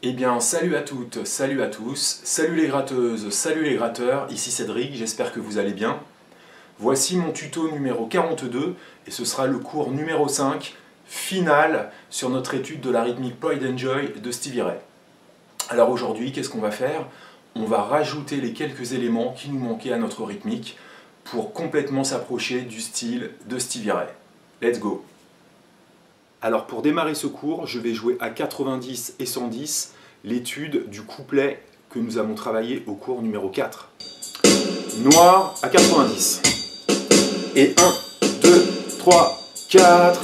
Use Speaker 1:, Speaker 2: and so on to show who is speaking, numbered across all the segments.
Speaker 1: Eh bien, salut à toutes, salut à tous, salut les gratteuses, salut les gratteurs, ici Cédric, j'espère que vous allez bien. Voici mon tuto numéro 42, et ce sera le cours numéro 5, final, sur notre étude de la rythmique Pride and Joy de Stevie Ray. Alors aujourd'hui, qu'est-ce qu'on va faire? On va rajouter les quelques éléments qui nous manquaient à notre rythmique pour complètement s'approcher du style de Stevie Ray. Let's go! Alors pour démarrer ce cours, je vais jouer à 90 et 110 l'étude du couplet que nous avons travaillé au cours numéro 4. Noir à 90. Et 1, 2, 3, 4.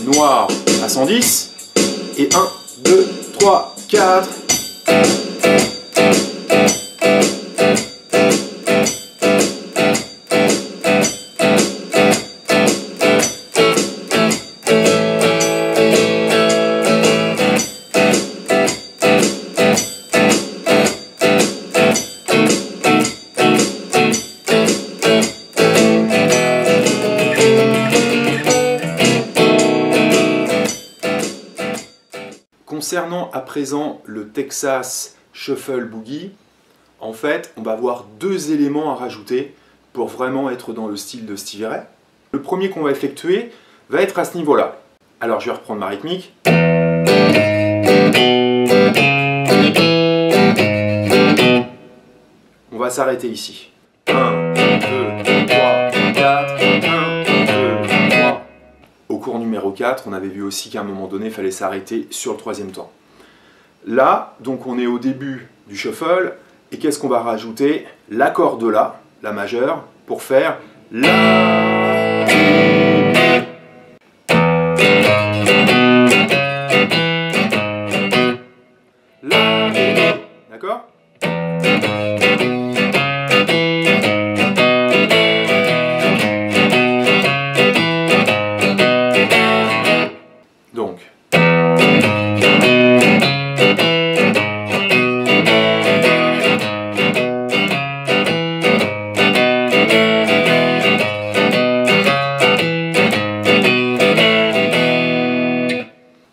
Speaker 1: Noir à 110, et 1, 2, 3, 4. Concernant à présent le Texas Shuffle Boogie, en fait, on va avoir deux éléments à rajouter pour vraiment être dans le style de Stevie Ray. Le premier qu'on va effectuer va être à ce niveau-là. Alors je vais reprendre ma rythmique. On va s'arrêter ici. 1, 2, 3, 4, 1, 2, 3. Au cours numéro 4, on avait vu aussi qu'à un moment donné, il fallait s'arrêter sur le troisième temps. Là, donc on est au début du shuffle, et qu'est-ce qu'on va rajouter? L'accord de La, la majeure, pour faire La. La. D'accord? Donc,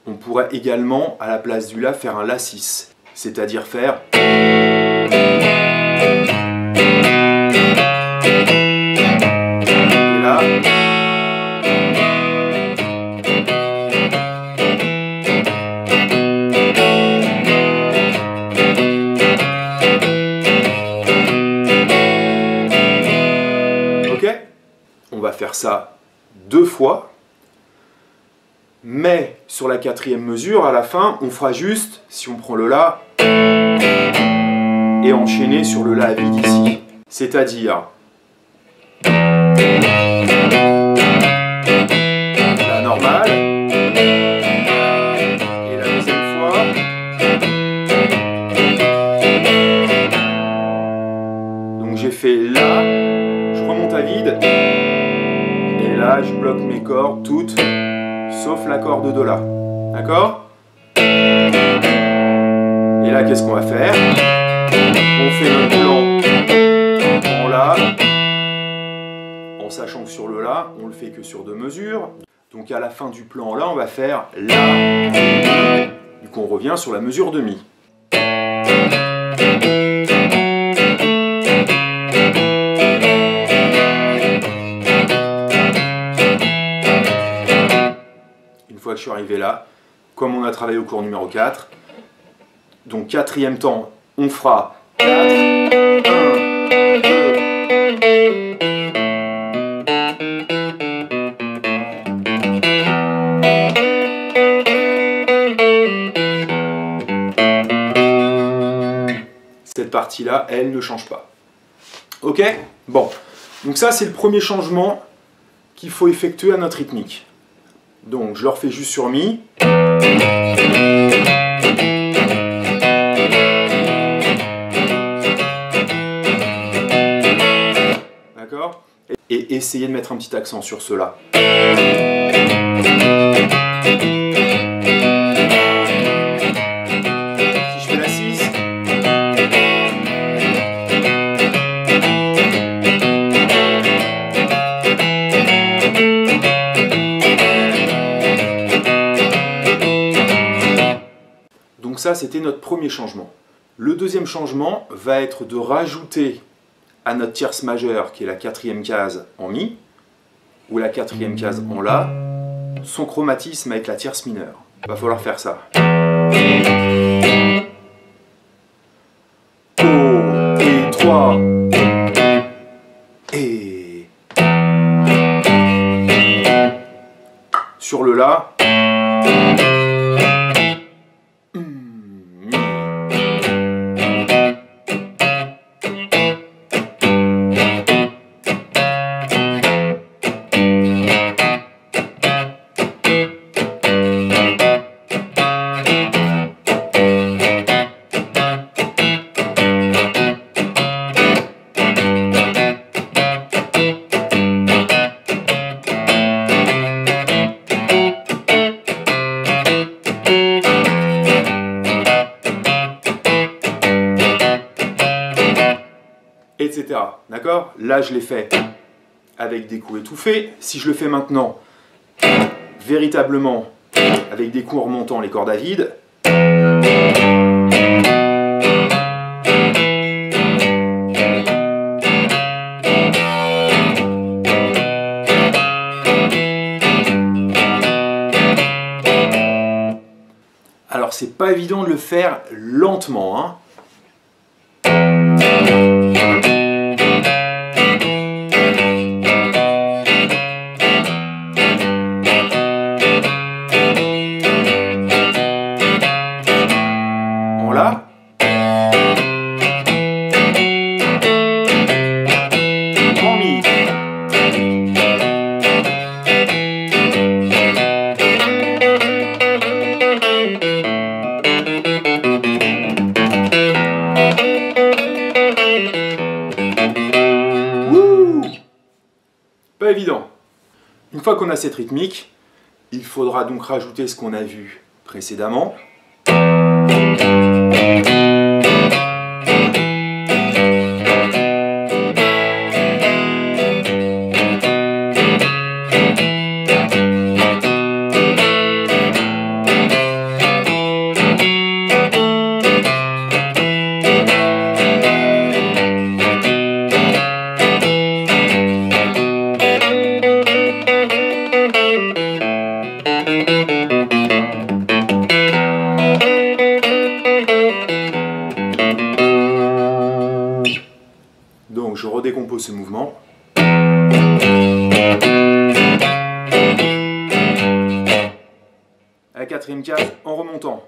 Speaker 1: on pourrait également, à la place du La, faire un La6, c'est-à-dire faire... Et là... On va faire ça deux fois, mais sur la quatrième mesure, à la fin, on fera juste, si on prend le La, et enchaîner sur le La vide ici. C'est-à-dire la normale, et la deuxième fois, donc j'ai fait La, je remonte à vide, et là, je bloque mes cordes toutes, sauf la corde de La. D'accord? Et là, qu'est-ce qu'on va faire? On fait le plan en La, en sachant que sur le La, on le fait que sur deux mesures. Donc à la fin du plan là, on va faire La. Du coup, on revient sur la mesure de Mi. Une fois que je suis arrivé là, comme on a travaillé au cours numéro 4, donc quatrième temps, on fera 4, 1, 2, cette partie-là, elle ne change pas. Ok? Bon, donc ça c'est le premier changement qu'il faut effectuer à notre rythmique. Donc je le refais juste sur Mi. D'accord? Et essayez de mettre un petit accent sur cela. Si je fais la 6. Donc ça, c'était notre premier changement. Le deuxième changement va être de rajouter à notre tierce majeure, qui est la quatrième case en Mi, ou la quatrième case en La, son chromatisme avec la tierce mineure. Il va falloir faire ça. Oh, et 3, et... Sur le La, etc. D'accord? Là, je l'ai fait avec des coups étouffés. Si je le fais maintenant, véritablement, avec des coups remontant les cordes à vide, alors c'est pas évident de le faire lentement, hein. Là. En Mi. Wouh! Pas évident. Une fois qu'on a cette rythmique, il faudra donc rajouter ce qu'on a vu précédemment. Donc je redécompose ce mouvement. À la quatrième case en remontant.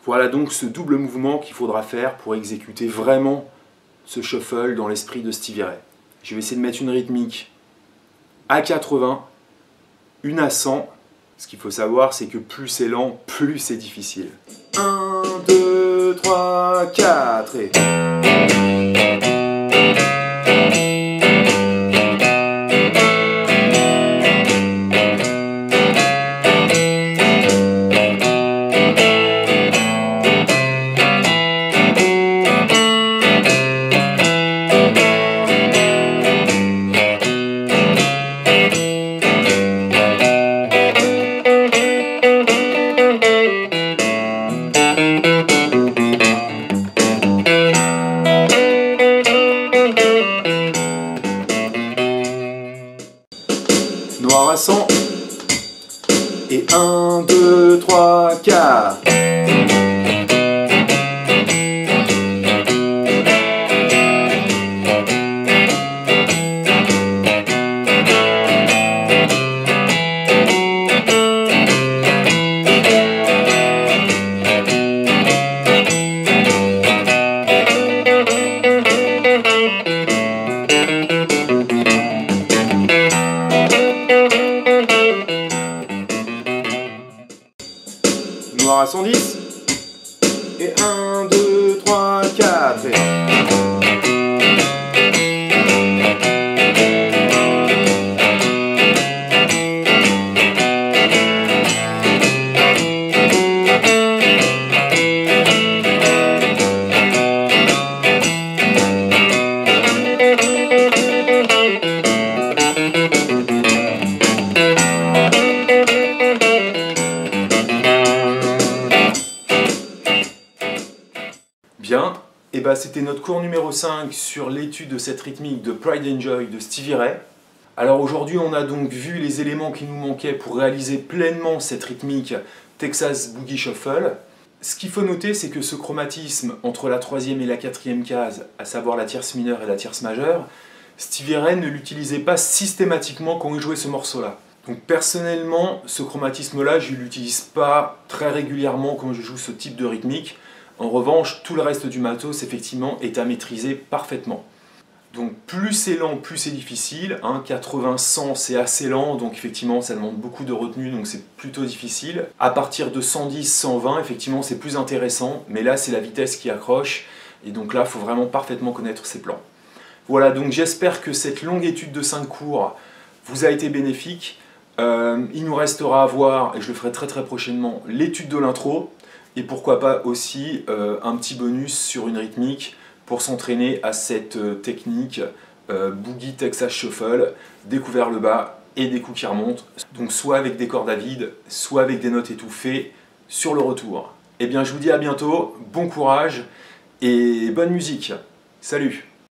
Speaker 1: Voilà donc ce double mouvement qu'il faudra faire pour exécuter vraiment ce shuffle dans l'esprit de Stevie Ray. Je vais essayer de mettre une rythmique à 80, une à 100. Ce qu'il faut savoir, c'est que plus c'est lent, plus c'est difficile. 1, 2, 3, 4 et...
Speaker 2: That's it.
Speaker 1: Bien, et bah c'était notre cours numéro 5 sur l'étude de cette rythmique de Pride and Joy de Stevie Ray. Alors aujourd'hui on a donc vu les éléments qui nous manquaient pour réaliser pleinement cette rythmique Texas Boogie Shuffle. Ce qu'il faut noter, c'est que ce chromatisme entre la 3e et la 4e case, à savoir la tierce mineure et la tierce majeure, Stevie Ray ne l'utilisait pas systématiquement quand il jouait ce morceau-là. Donc personnellement, ce chromatisme-là, je ne l'utilise pas très régulièrement quand je joue ce type de rythmique. En revanche, tout le reste du matos, effectivement, est à maîtriser parfaitement. Donc plus c'est lent, plus c'est difficile. 80-100, c'est assez lent, donc effectivement, ça demande beaucoup de retenue, donc c'est plutôt difficile. À partir de 110-120, effectivement, c'est plus intéressant, mais là, c'est la vitesse qui accroche, et donc là, il faut vraiment parfaitement connaître ses plans. Voilà, donc j'espère que cette longue étude de 5 cours vous a été bénéfique. Il nous restera à voir, et je le ferai très prochainement, l'étude de l'intro, et pourquoi pas aussi un petit bonus sur une rythmique pour s'entraîner à cette technique Boogie Texas Shuffle, des coups vers le bas et des coups qui remontent, donc soit avec des cordes à vide, soit avec des notes étouffées sur le retour. Eh bien je vous dis à bientôt, bon courage et bonne musique. Salut!